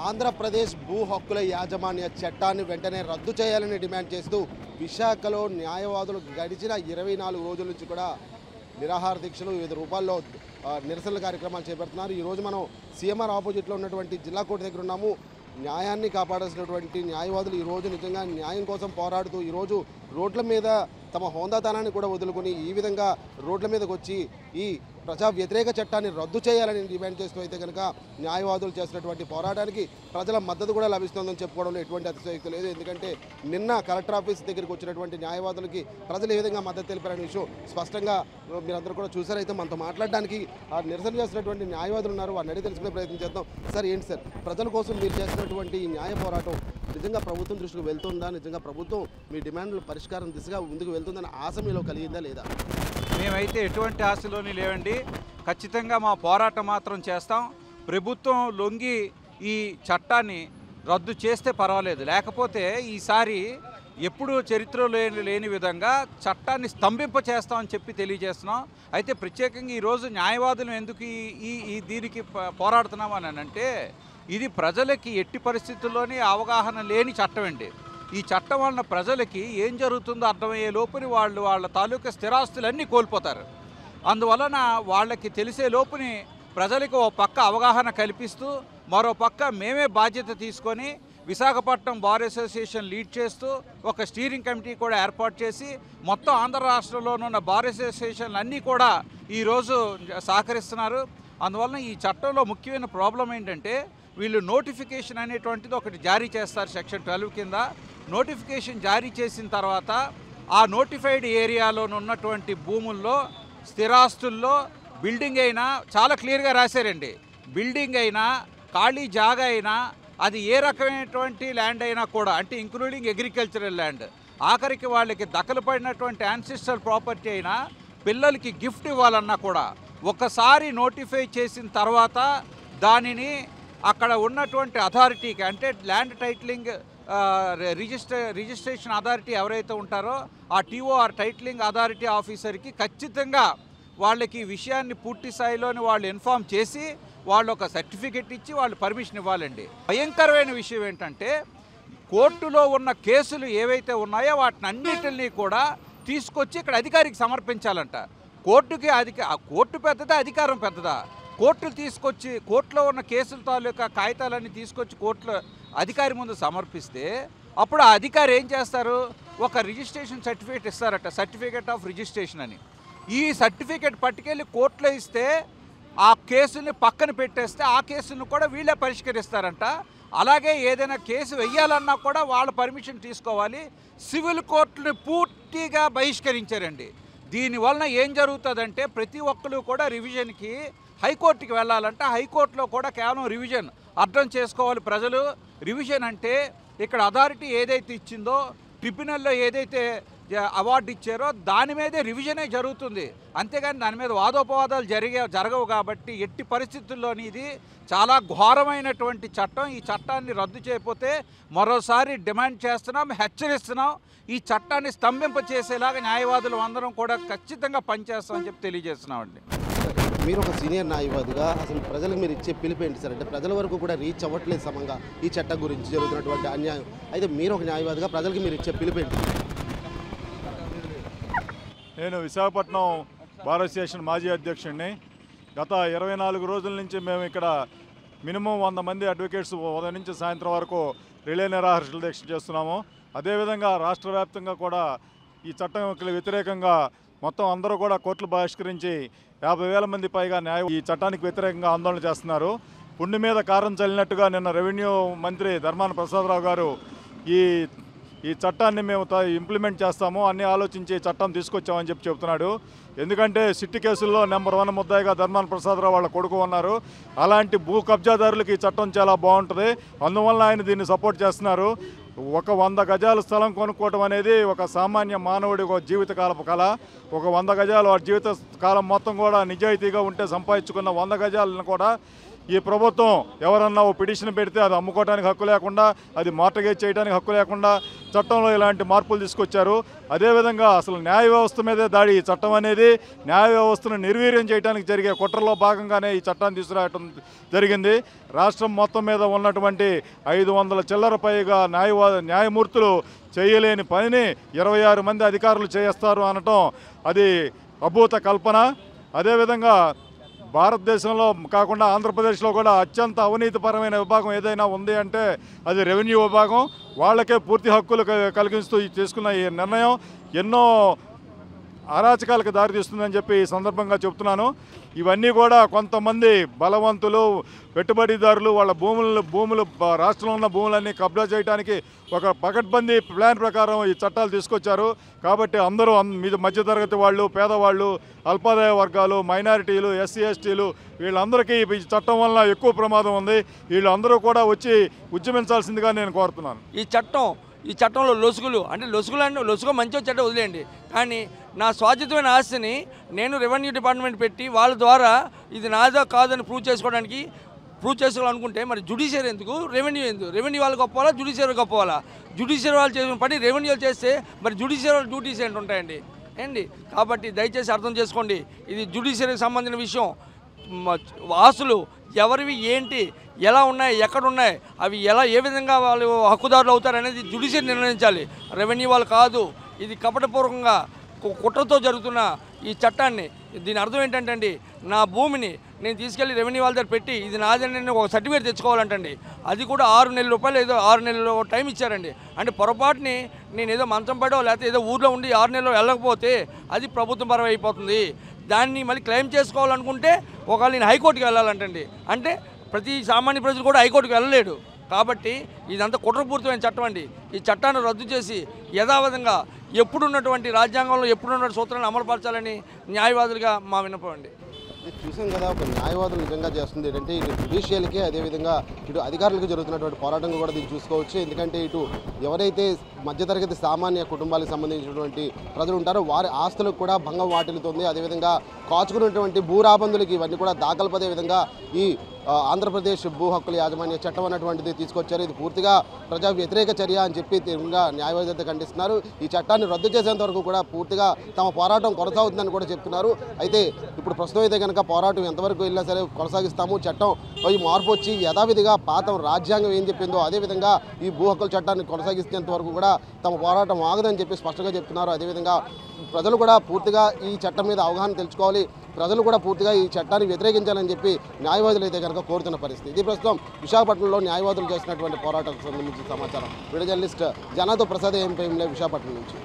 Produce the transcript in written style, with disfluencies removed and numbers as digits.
ఆంధ్రప్రదేశ్ భూ హక్కుల యాజమాన్య చట్టాన్ని వెంటనే రద్దు చేయాలని డిమాండ్ చేస్తూ విశాఖలో న్యాయవాదులు గడిచిన 24 రోజుల నుంచి కూడా నిరాహార దీక్షలు వివిధ రూపాల్లో నిరసనల కార్యక్రమాలు చేపడుతున్నారు. ఈరోజు మనం సీఎంఆర్ ఆపోజిట్లో ఉన్నటువంటి జిల్లా కోర్టు దగ్గర ఉన్నాము. న్యాయాన్ని కాపాడాల్సినటువంటి న్యాయవాదులు ఈరోజు నిజంగా న్యాయం కోసం పోరాడుతూ ఈరోజు రోడ్ల మీద తమ హోందాతనాన్ని కూడా వదులుకొని ఈ విధంగా రోడ్ల మీదకి వచ్చి ఈ ప్రజా వ్యతిరేక చట్టాన్ని రద్దు చేయాలని డిమాండ్ చేస్తూ అయితే కనుక న్యాయవాదులు చేసినటువంటి పోరాటానికి ప్రజల మద్దతు కూడా లభిస్తుందని చెప్పుకోవడంలో ఎటువంటి అతిశయోక్తి లేదు. ఎందుకంటే నిన్న కలెక్టర్ ఆఫీస్ దగ్గరికి వచ్చినటువంటి న్యాయవాదులకి ప్రజలు ఏ విధంగా మద్దతు తెలిపారనే విషయం స్పష్టంగా మీరందరూ కూడా చూసారైతే మనతో మాట్లాడడానికి నిరసన చేసినటువంటి న్యాయవాదులు ఉన్నారు. వారిని అడిగి తెలుసుకునే ప్రయత్నం చేద్దాం. సార్, ఏంటి సార్, ప్రజల కోసం మీరు చేసినటువంటి ఈ న్యాయ పోరాటం నిజంగా ప్రభుత్వం దృష్టికి వెళ్తుందా? నిజంగా ప్రభుత్వం మీ డిమాండ్ల పరిష్కారం దిశగా ముందుకు వెళ్తుందని ఆశ మీలో కలిగిందా లేదా? మేమైతే ఎటువంటి ఆశలోని లేవండి. ఖచ్చితంగా మా పోరాటం మాత్రం చేస్తాం. ప్రభుత్వం లొంగి ఈ చట్టాన్ని రద్దు చేస్తే పర్వాలేదు, లేకపోతే ఈసారి ఎప్పుడూ చరిత్రలో లేని విధంగా చట్టాన్ని స్తంభింప చేస్తామని చెప్పి తెలియజేస్తున్నాం. అయితే ప్రత్యేకంగా ఈరోజు న్యాయవాదులు ఎందుకు ఈ దీనికి పోరాడుతున్నాం అని అంటే, ఇది ప్రజలకి ఎట్టి పరిస్థితుల్లోనే అవగాహన లేని చట్టం అండి. ఈ చట్టం వలన ప్రజలకి ఏం జరుగుతుందో అర్థమయ్యే లోపుని వాళ్ళ తాలూకా స్థిరాస్తులన్నీ కోల్పోతారు. అందువలన వాళ్ళకి తెలిసే లోపుని ప్రజలకు ఓ పక్క అవగాహన కల్పిస్తూ మరో పక్క మేమే బాధ్యత తీసుకొని విశాఖపట్నం బార్ అసోసియేషన్ లీడ్ చేస్తూ ఒక స్టీరింగ్ కమిటీ కూడా ఏర్పాటు చేసి మొత్తం ఆంధ్ర రాష్ట్రంలోనున్న బార్ అసోసియేషన్లు అన్నీ కూడా ఈరోజు సహకరిస్తున్నారు. అందువలన ఈ చట్టంలో ముఖ్యమైన ప్రాబ్లం ఏంటంటే, వీళ్ళు నోటిఫికేషన్ అనేటువంటిది ఒకటి జారీ చేస్తారు సెక్షన్ 12 కింద. నోటిఫికేషన్ జారీ చేసిన తర్వాత ఆ నోటిఫైడ్ ఏరియాలో ఉన్నటువంటి భూముల్లో స్థిరాస్తుల్లో బిల్డింగ్ అయినా చాలా క్లియర్గా రాశారండి. బిల్డింగ్ అయినా ఖాళీ జాగా అయినా అది ఏ రకమైనటువంటి ల్యాండ్ అయినా కూడా, అంటే ఇంక్లూడింగ్ అగ్రికల్చరల్ ల్యాండ్, ఆఖరికి వాళ్ళకి దక్కలు పడినటువంటి యాన్సిస్ట్రల్ ప్రాపర్టీ అయినా పిల్లలకి గిఫ్ట్ ఇవ్వాలన్నా కూడా ఒకసారి నోటిఫై చేసిన తర్వాత దానిని అక్కడ ఉన్నటువంటి అథారిటీకి, అంటే ల్యాండ్ టైటిలింగ్ రిజిస్ట్రేషన్ అథారిటీ ఎవరైతే ఉంటారో ఆ టీఓఆర్ టైటిలింగ్ అథారిటీ ఆఫీసర్కి ఖచ్చితంగా వాళ్ళకి ఈ విషయాన్ని పూర్తి స్థాయిలోని వాళ్ళు ఇన్ఫామ్ చేసి వాళ్ళు ఒక సర్టిఫికెట్ ఇచ్చి వాళ్ళు పర్మిషన్ ఇవ్వాలండి. భయంకరమైన విషయం ఏంటంటే, కోర్టులో ఉన్న కేసులు ఏవైతే ఉన్నాయో వాటిని అన్నిటిని కూడా తీసుకొచ్చి ఇక్కడ అధికారికి సమర్పించాలంట. కోర్టుకి కోర్టు పెద్దదా, అధికారం పెద్దదా? కోర్టులు తీసుకొచ్చి కోర్టులో ఉన్న కేసుల తాలూకా కాగితాలన్నీ తీసుకొచ్చి కోర్టులో అధికారి ముందు సమర్పిస్తే అప్పుడు ఆ అధికారి ఏం చేస్తారు, ఒక రిజిస్ట్రేషన్ సర్టిఫికేట్ ఇస్తారట, సర్టిఫికేట్ ఆఫ్ రిజిస్ట్రేషన్ అని. ఈ సర్టిఫికేట్ పట్టుకెళ్ళి కోర్టులో ఇస్తే ఆ కేసుని పక్కన పెట్టేస్తే ఆ కేసును కూడా వీళ్ళే పరిష్కరిస్తారంట. అలాగే ఏదైనా కేసు వెయ్యాలన్నా కూడా వాళ్ళ పర్మిషన్ తీసుకోవాలి. సివిల్ కోర్టుని పూర్తిగా బహిష్కరించారండి. దీనివలన ఏం జరుగుతుందంటే, ప్రతి ఒక్కరు కూడా రివిజన్కి హైకోర్టుకి వెళ్ళాలంటే హైకోర్టులో కూడా కేవలం రివిజన్ అర్థం చేసుకోవాలి ప్రజలు. రివిజన్ అంటే ఇక్కడ అథారిటీ ఏదైతే ఇచ్చిందో, ట్రిబ్యునల్లో ఏదైతే అవార్డు ఇచ్చారో దాని మీదే రివిజనే జరుగుతుంది. అంతేగాని దాని మీద వాదోపవాదాలు జరగవు. కాబట్టి ఎట్టి పరిస్థితుల్లోని ఇది చాలా ఘోరమైనటువంటి చట్టం. ఈ చట్టాన్ని రద్దు చేయకపోతే మరోసారి డిమాండ్ చేస్తున్నాం, హెచ్చరిస్తున్నాం. ఈ చట్టాన్ని స్తంభింప చేసేలాగా న్యాయవాదులు అందరం కూడా ఖచ్చితంగా పనిచేస్తామని చెప్పి తెలియజేస్తున్నామండి. మీరు ఒక సీనియర్ న్యాయవాదిగా అసలు ప్రజలకు మీరు ఇచ్చే పిలుపు ఏంటి సార్? అంటే ప్రజల వరకు కూడా రీచ్ అవ్వట్లేదు సమంగా ఈ చట్టం గురించి జరుగుతున్నటువంటి అన్యాయం. అయితే మీరు ఒక న్యాయవాదిగా ప్రజలకు మీరు ఇచ్చే పిలుపు ఏంటి? నేను విశాఖపట్నం బార్ అసోసియేషన్ మాజీ అధ్యక్షుడిని. గత 24 రోజుల నుంచి మేము ఇక్కడ మినిమం 100 మంది అడ్వకేట్స్ ఉదయం నుంచి సాయంత్రం వరకు రిలే నిరాహార దీక్ష చేస్తున్నాము. అదేవిధంగా రాష్ట్ర వ్యాప్తంగా కూడా ఈ చట్టం వ్యతిరేకంగా మొత్తం అందరూ కూడా కోర్టులు బహిష్కరించి 50,000 మంది పైగా ఈ చట్టానికి వ్యతిరేకంగా ఆందోళన చేస్తున్నారు. పుండి మీద కారం చల్లినట్టుగా నిన్న రెవెన్యూ మంత్రి ధర్మాన ప్రసాదరావు గారు ఈ చట్టాన్ని మేము ఇంప్లిమెంట్ చేస్తాము అన్నీ ఆలోచించి చట్టం తీసుకొచ్చామని చెప్పి చెబుతున్నాడు. ఎందుకంటే సిట్టి కేసుల్లో నెంబర్ 1 ముద్దాయిగా ధర్మాన ప్రసాదరావు వాళ్ళ కొడుకు ఉన్నారు. అలాంటి భూ కబ్జాదారులకు ఈ చట్టం చాలా బాగుంటుంది. అందువల్ల ఆయన దీన్ని సపోర్ట్ చేస్తున్నారు. ఒక 100 గజాల స్థలం కొనుక్కోవటం అనేది ఒక సామాన్య మానవుడి ఒక జీవితకాలపు కళ. ఒక 100 గజాలు ఆ జీవిత కాలం మొత్తం కూడా నిజాయితీగా ఉంటే సంపాదించుకున్న 100 గజాలను కూడా ఈ ప్రభుత్వం ఎవరన్నా ఓ పిటిషన్ పెడితే అది అమ్ముకోవడానికి హక్కు లేకుండా, అది మార్టగేజ్ చేయడానికి హక్కు లేకుండా చట్టంలో ఇలాంటి మార్పులు తీసుకొచ్చారు. అదేవిధంగా అసలు న్యాయ వ్యవస్థ మీదే దాడి. ఈ చట్టం అనేది న్యాయ వ్యవస్థను నిర్వీర్యం చేయడానికి జరిగే కుట్రలో భాగంగానే ఈ చట్టాన్ని తీసుకురావడం జరిగింది. రాష్ట్రం మొత్తం మీద ఉన్నటువంటి 500 చిల్లర పైగా న్యాయమూర్తులు చేయలేని పనిని 26 మంది అధికారులు చేస్తారు అనటం అది అభూత కల్పన. అదేవిధంగా భారతదేశంలో కాకుండా ఆంధ్రప్రదేశ్లో కూడా అత్యంత అవినీతిపరమైన విభాగం ఏదైనా ఉంది అంటే అది రెవెన్యూ విభాగం. వాళ్ళకే పూర్తి హక్కులు కలిగిస్తూ తీసుకున్న ఈ నిర్ణయం ఎన్నో అరాచకాలకు దారితీస్తుందని చెప్పి ఈ సందర్భంగా చెప్తున్నాను. ఇవన్నీ కూడా కొంతమంది బలవంతులు, పెట్టుబడిదారులు వాళ్ళ భూములు రాష్ట్రంలో ఉన్న భూములన్నీ కబ్జా చేయడానికి ఒక పకడ్బందీ ప్లాన్ ప్రకారం ఈ చట్టాలు తీసుకొచ్చారు. కాబట్టి అందరూ మధ్యతరగతి వాళ్ళు, పేదవాళ్ళు, అల్పాదాయ వర్గాలు, మైనారిటీలు, ఎస్సీ ఎస్టీలు వీళ్ళందరికీ ఈ చట్టం వల్ల ఎక్కువ ప్రమాదం ఉంది. వీళ్ళందరూ కూడా వచ్చి ఉద్యమించాల్సిందిగా నేను కోరుతున్నాను. ఈ చట్టంలో లొసుగు మంచిగా చెడ్డ వదిలేయండి, కానీ నా స్వాధీనమైన ఆస్తిని నేను రెవెన్యూ డిపార్ట్మెంట్ పెట్టి వాళ్ళ ద్వారా ఇది నాదో కాదని ప్రూవ్ చేసుకోవాలనుకుంటే మరి జ్యుడిషియరీ ఎందుకు, రెవెన్యూ ఎందుకు? రెవెన్యూ వాళ్ళు గొప్పవాలా, జ్యుడిషియరీ గొప్పవాలా? జ్యుడిషియరీ వాళ్ళు చేసిన పని రెవెన్యూ చేస్తే మరి జ్యుడిషియరీ డ్యూటీస్ ఏంటి ఉంటాయండి కాబట్టి దయచేసి అర్థం చేసుకోండి, ఇది జ్యుడిషియరీకి సంబంధించిన విషయం. ఆస్తులు ఎవరివి, ఏంటి, ఎలా ఉన్నాయి, ఎక్కడున్నాయి, అవి ఏ విధంగా వాళ్ళు హక్కుదారులు అవుతారనేది జ్యుడిషియరీ నిర్ణయించాలి, రెవెన్యూ వాళ్ళు కాదు. ఇది కపటపూర్వకంగా కుట్రతో జరుగుతున్న ఈ చట్టాన్ని, దీని అర్థం ఏంటంటే అండి, నా భూమిని నేను తీసుకెళ్ళి రెవెన్యూ వాళ్ళ దగ్గర పెట్టి ఇది నాదని నేను ఒక సర్టిఫికేట్ తెచ్చుకోవాలంటండి. అది కూడా 6 నెలల రూపాయలు ఏదో 6 నెలలు టైం ఇచ్చారండి. అంటే పొరపాటుని నేను ఏదో మంచం పడో లేకపోతే ఏదో ఊర్లో ఉండి 6 నెలలు వెళ్ళకపోతే అది ప్రభుత్వం పరం అయిపోతుంది. దాన్ని మళ్ళీ క్లెయిమ్ చేసుకోవాలనుకుంటే ఒకవేళ నేను హైకోర్టుకి వెళ్ళాలంటండి. అంటే ప్రతి సామాన్య ప్రజలు కూడా హైకోర్టుకి వెళ్ళలేడు. కాబట్టి ఇదంతా కుట్రపూరితమైన చట్టం అండి. ఈ చట్టాన్ని రద్దు చేసి యథావిధంగా ఎప్పుడున్నటువంటి రాజ్యాంగంలో ఎప్పుడున్న సూత్రాన్ని అమలుపరచాలని న్యాయవాదులుగా మా విన్నపం అండి. చూసాం కదా, ఒక న్యాయవాదులు నిజంగా చేస్తుంది ఏంటంటే ఇటు జ్యుడిషియల్కి అదేవిధంగా ఇటు అధికారులకు జరుగుతున్నటువంటి పోరాటంగా కూడా దీన్ని చూసుకోవచ్చు. ఎందుకంటే ఇటు ఎవరైతే మధ్యతరగతి సామాన్య కుటుంబాలకు సంబంధించినటువంటి ప్రజలు ఉంటారో వారి ఆస్తులకు కూడా భంగం వాటిల్లుతుంది. అదేవిధంగా కాచుకున్నటువంటి భూరాబందులకి ఇవన్నీ కూడా దాఖలు పడే విధంగా ఈ ఆంధ్రప్రదేశ్ భూ హక్కుల యాజమాన్య చట్టం అన్నటువంటిది తీసుకొచ్చారు. ఇది పూర్తిగా ప్రజా వ్యతిరేక చర్య అని చెప్పి తీవ్రంగా న్యాయవాదులు ఖండిస్తున్నారు. ఈ చట్టాన్ని రద్దు చేసేంత వరకు కూడా పూర్తిగా తమ పోరాటం కొనసాగుతుందని కూడా చెప్తున్నారు. అయితే ఇప్పుడు ప్రస్తుతం అయితే కనుక పోరాటం ఎంతవరకు వెళ్ళినా సరే కొనసాగిస్తాము. చట్టం ఈ మార్పు వచ్చి యథావిధిగా పాత రాజ్యాంగం ఏం చెప్పిందో అదేవిధంగా ఈ భూ హక్కుల చట్టాన్ని కొనసాగిస్తేంత వరకు కూడా తమ పోరాటం ఆగదని చెప్పి స్పష్టంగా చెప్తున్నారు. అదేవిధంగా ప్రజలు కూడా పూర్తిగా ఈ చట్టం మీద అవగాహన తెలుసుకోవాలి, ప్రజలు కూడా పూర్తిగా ఈ చట్టాన్ని వ్యతిరేకించాలని చెప్పి న్యాయవాదులు అయితే కనుక కోరుతున్న పరిస్థితి. ఇది ప్రస్తుతం విశాఖపట్నంలో న్యాయవాదులు చేసినటువంటి పోరాటాలకు సంబంధించిన సమాచారం. వీడియో జర్నలిస్ట్ జనాతో ప్రసాద్ ఎంపీ విశాఖపట్నం నుంచి.